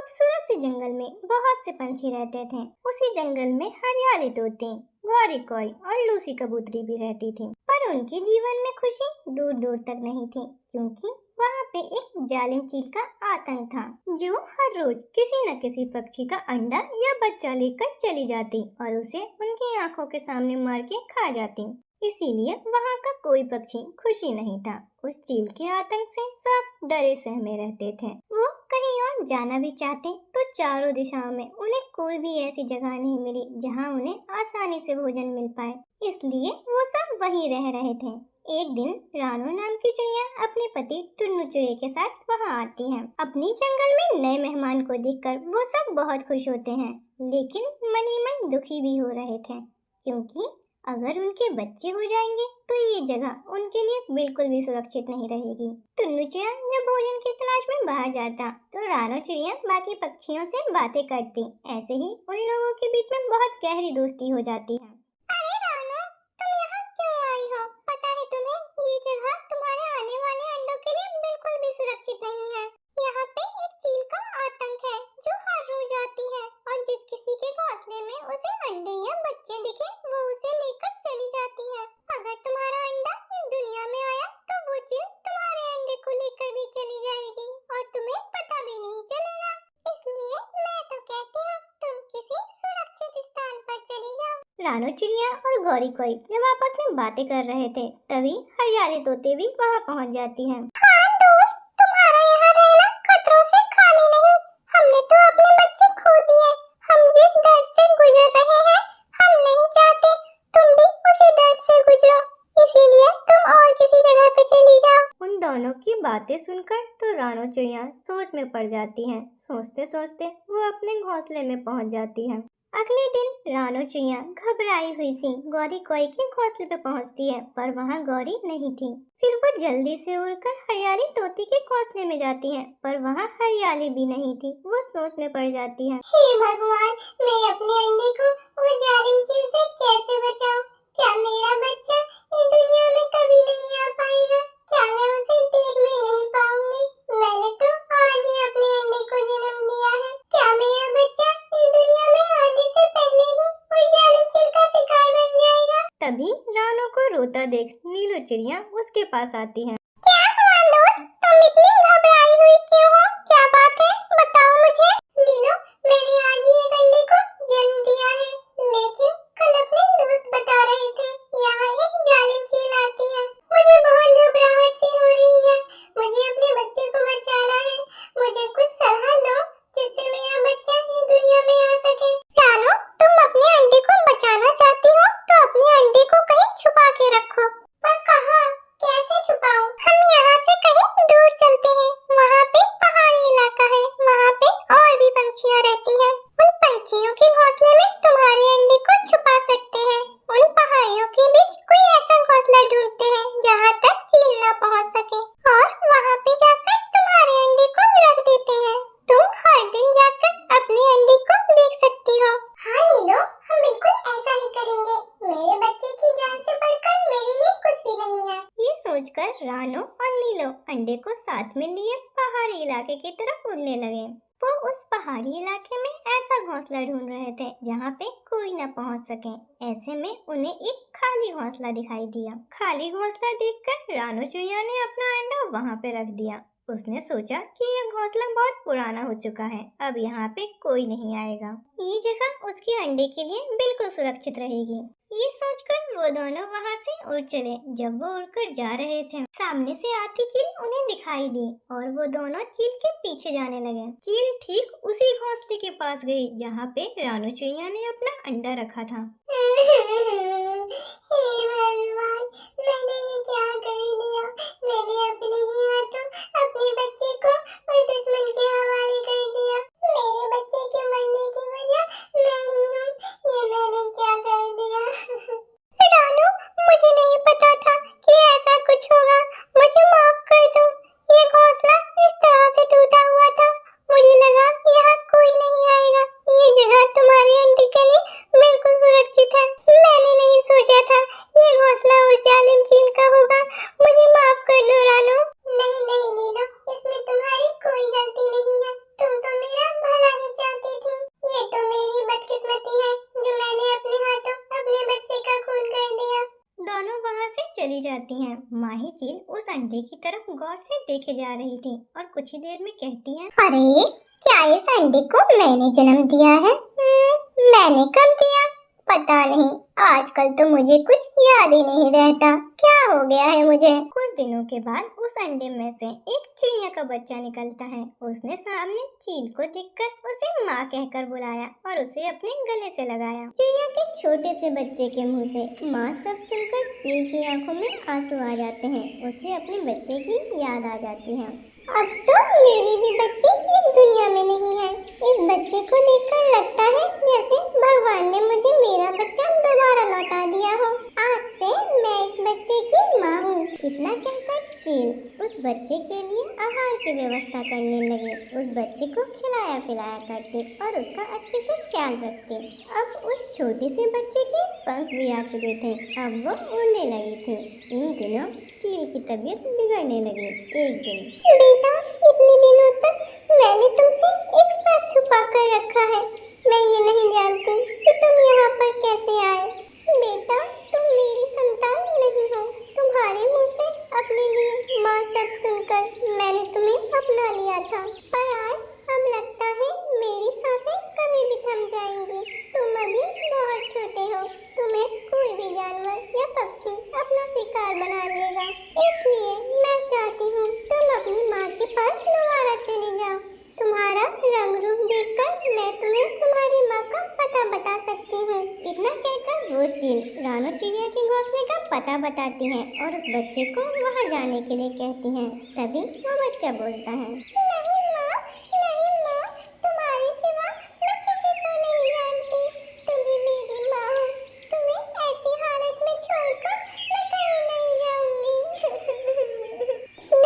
खूबसूरत से जंगल में बहुत से पंछी रहते थे। उसी जंगल में हरियाली तोते, गौरी कोई और लूसी कबूतरी भी रहती थी। पर उनके जीवन में खुशी दूर दूर तक नहीं थी, क्योंकि वहाँ पे एक जालिम चील का आतंक था, जो हर रोज किसी न किसी पक्षी का अंडा या बच्चा लेकर चली जाती और उसे उनकी आंखों के सामने मार के खा जाती। इसीलिए वहाँ का कोई पक्षी खुशी नहीं था। उस चील के आतंक से सब डरे सहमे रहते थे। वो कहीं और जाना भी चाहते तो चारों दिशाओं में उन्हें कोई भी ऐसी जगह नहीं मिली जहाँ उन्हें आसानी से भोजन मिल पाए। इसलिए वो सब वहीं रह रहे थे। एक दिन रानो नाम की चिड़िया अपने पति टुन्नू चिड़िया के साथ वहाँ आती है। अपनी जंगल में नए मेहमान को देखकर वो सब बहुत खुश होते हैं, लेकिन मन ही मन दुखी भी हो रहे थे, क्योंकि अगर उनके बच्चे हो जाएंगे तो ये जगह उनके लिए बिल्कुल भी सुरक्षित नहीं रहेगी। टुन्नू चिड़िया जब भोजन की तलाश में बाहर जाता तो रानो चिड़िया बाकी पक्षियों से बातें करती। ऐसे ही उन लोगों के बीच में बहुत गहरी दोस्ती हो जाती है। अरे रानो, तुम यहाँ क्यों आई हो? पता है तुम्हें, ये जगह तुम्हारे आने वाले अंडों के लिए बिल्कुल भी सुरक्षित नहीं है। यहाँ पे एक चील का आतंक है जो हर रोज आती है और जिस किसी के घोंसले में उसे अंडे या बच्चे दिखे वो उसे लेकर चली जाती है। अगर तुम्हारा अंडा इस दुनिया में आया तो वो चील तुम्हारे अंडे को लेकर भी चली जाएगी और तुम्हें पता भी नहीं चलेगा। इसलिए मैं तो कहती हूँ तुम किसी सुरक्षित स्थान पर चली जाओ। रानो चिड़िया और गौरी कोई जब आपस में बातें कर रहे थे तभी हरियाली तोते भी वहाँ पहुँच जाती है। हाँ दोस्त, तुम्हारा यहाँ रहना खतरों से खाली नहीं। हमने तो अपने बच्चे खो दिए। हम जिस दर्द से गुजर रहे हैं, हम नहीं चाहते तुम भी उसी दर्द से गुजरो। इसीलिए तुम और किसी जगह पे चली जाओ। उन दोनों की बातें सुनकर तो रानो चिड़िया सोच में पड़ जाती है। सोचते सोचते वो अपने घोंसले में पहुंच जाती है। अगले दिन रानो चिड़िया घबराई हुई सी गौरी कोई के घोंसले पे पहुंचती है, पर वहाँ गौरी नहीं थी। फिर वो जल्दी से उड़कर हरियाली तोती के घोंसले में जाती है, पर वहाँ हरियाली भी नहीं थी। वो सोच में पड़ जाती है, हे भगवान, मैं अपने अंडे को वो जालिम चील से कैसे बचाऊं? क्या मेरा बच्चा इस दुनिया में कभी नहीं आ पाएगा? क्या मैं उसे देख भी नहीं पाऊंगी? मैंने तो आज ही अपने अंडे को जन्म दिया है। क्या मेरा बच्चा इस दुनिया में आने से पहले ही उस जालिम चील का शिकार बन जाएगा? तभी रानो को रोता देख नीलू चिड़िया उसके पास आती है। क्या हुआ दोस्त, तुम इतनी घबराई हुई क्यों हो? क्या बात है, बताओ मुझे। नीलू, मैंने आज ही एक अंडे को जन्म दिया है, लेकिन कल अपने दोस्त बता रहे थे यहाँ एक जालिम चील आती है। मुझे बहुत घबराहट सी हो रही है। मुझे अपने बच्चे को बचाना है। मुझे कुछ सलाह दो जिससे मेरा बच्चा इस दुनिया में आ सके। रानो, तुम अपने अंडे को बचाना चाहती हो तो अपने अंडे को कहीं छुपा के रखो। पर कहाँ? कैसे छुपाऊं? हम यहाँ से कहीं दूर चलते हैं। वहाँ पे पहाड़ी इलाका है, वहाँ पे और भी पंछियाँ रहती हैं। उन पंछियों के घोंसले में तुम्हारे अंडे को छुपा सकते हैं। उन पहाड़ियों के बीच कोई ऐसा घोंसला ढूंढते हैं जहाँ तक चील न पहुँच सके, और वहाँ पे जाकर तुम्हारे अंडे को रख देते हैं। तुम हर दिन जाकर अपने अंडे को देख सकती हो। हाँ नीलो, हम बिल्कुल ऐसा ही करेंगे। मेरे बच्चे की जान से बढ़कर मेरे लिए कुछ भी नहीं है। ये सोचकर रानो और नीलो अंडे को साथ में लिए पहाड़ी इलाके की तरफ उड़ने लगे। वो उस पहाड़ी इलाके में ऐसा घोंसला ढूंढ रहे थे जहाँ पे कोई न पहुँच सके। ऐसे में उन्हें एक खाली घोंसला दिखाई दिया। खाली घोंसला देखकर रानो चिड़िया ने अपना अंडा वहाँ पे रख दिया। उसने सोचा कि यह घोंसला बहुत पुराना हो चुका है, अब यहाँ पे कोई नहीं आएगा। ये जगह उसके अंडे के लिए बिल्कुल सुरक्षित रहेगी। ये सोचकर वो दोनों वहाँ से उड़ चले। जब वो उड़कर जा रहे थे, सामने से आती चील उन्हें दिखाई दी और वो दोनों चील के पीछे जाने लगे। चील ठीक उसी घोंसले के पास गई जहाँ पे रानो चिड़िया ने अपना अंडा रखा था। हे भगवान, मैंने ये क्या कर दिया? मैंने अपने ही हाथों अपने बच्चे को उस दुश्मन के हवाले कर दिया। मेरे बच्चे के मरने की वजह मैं ही हूँ। ये मैंने क्या कर दिया? रानो, मुझे नहीं पता था कि ऐसा कुछ होगा। मुझे माफ कर दो। ये घोंसला इस तरह से टूटा हुआ था। मुझे लगा यहाँ कोई नहीं आएगा। ये जगह तुम्हारे अंडे के लिए बिल्कुल सुरक्षित है। मैंने नहीं सोचा था ये घोंसला उस जालिम चील का होगा। मुझे माफ कर दो रानो। नहीं नहीं नीलो, इसमें तुम्हारी कोई गलती नहीं है। जाती हैं। माही चील उस अंडे की तरफ गौर से देखे जा रही थी और कुछ ही देर में कहती है, अरे क्या इस अंडे को मैंने जन्म दिया है? मैंने कब दिया? पता नहीं, आजकल तो मुझे कुछ याद ही नहीं रहता। क्या हो गया है मुझे? कुछ दिनों के बाद उस अंडे में से एक चिड़िया का बच्चा निकलता है। उसने सामने चील को देखकर उसे माँ कहकर बुलाया और उसे अपने गले से लगाया। चिड़िया के छोटे से बच्चे के मुंह से माँ सब सुनकर चील की आंखों में आंसू आ जाते हैं। उसे अपने बच्चे की याद आ जाती है। अब तो मेरी भी बच्ची इस दुनिया में नहीं है। इस बच्चे को देखकर लगता है जैसे भगवान ने मुझे मेरा बच्चा दोबारा लौटा दिया हो। आज से मैं इस बच्चे की माँ हूँ। इतना कहकर चील उस बच्चे के लिए आहार की व्यवस्था करने लगे। उस बच्चे को खिलाया पिलाया करते और उसका अच्छे से ख्याल रखते। अब उस छोटे से बच्चे के पंख भी आ चुके थे। अब वो उड़ने लगी थी। इन दिनों चील की तबीयत बिगड़ने लगी। एक दिन, बेटा, इतने दिनों तक मैंने तुमसे एक सच छुपा कर रखा है। मैं ये नहीं जानती कि तुम यहाँ पर कैसे आए। बेटा, तुम मेरी संतान नहीं हो। तुम्हारे मुंह से अपने लिए माँ सब सुनकर मैंने तुम्हें अपना लिया था, पर आज अब लगता है मेरी सांसें कभी भी थम जाएंगी। तुम अभी बहुत छोटे हो। तुम्हें कोई भी जानवर या पक्षी अपना शिकार बना लेगा। इसलिए मैं चाहती हूँ तुम अपनी माँ के पास दोबारा चले जाओ। तुम्हारा रंग रूप देखकर मैं तुम्हें तुम्हारी माँ का पता बता सकती हूँ। इतना कहकर वो चील रानो चिड़िया के घोंसले का पता बताती है और उस बच्चे को वहाँ जाने के लिए कहती है। तभी वो बच्चा बोलता है,